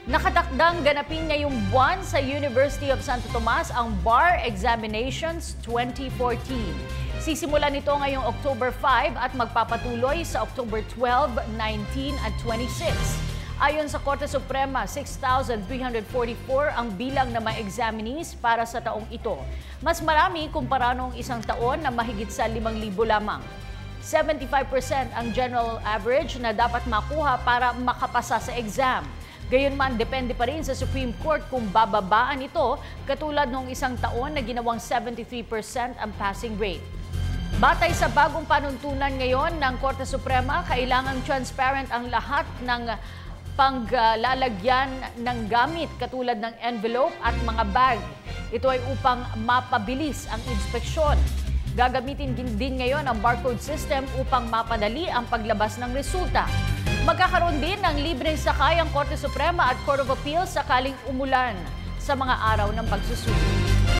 Nakatakdang ganapin ngayong buwan sa University of Santo Tomas ang Bar Examinations 2014. Sisimulan nito ngayong October 5 at magpapatuloy sa October 12, 19 at 26. Ayon sa Korte Suprema, 6,344 ang bilang na mga examinees para sa taong ito. Mas marami kumpara noong isang taon na mahigit sa 5,000 lamang. 75% ang general average na dapat makuha para makapasa sa exam. Gayunman, depende pa rin sa Supreme Court kung bababaan ito, katulad noong isang taon na ginawang 73% ang passing rate. Batay sa bagong panuntunan ngayon ng Korte Suprema, kailangang transparent ang lahat ng panglalagyan ng gamit katulad ng envelope at mga bag. Ito ay upang mapabilis ang inspeksyon. Gagamitin din ngayon ang barcode system upang mapadali ang paglabas ng resulta. Magkakaroon din ng libreng sakay ang Korte Suprema at Court of Appeals sakaling umulan sa mga araw ng pagsusuri.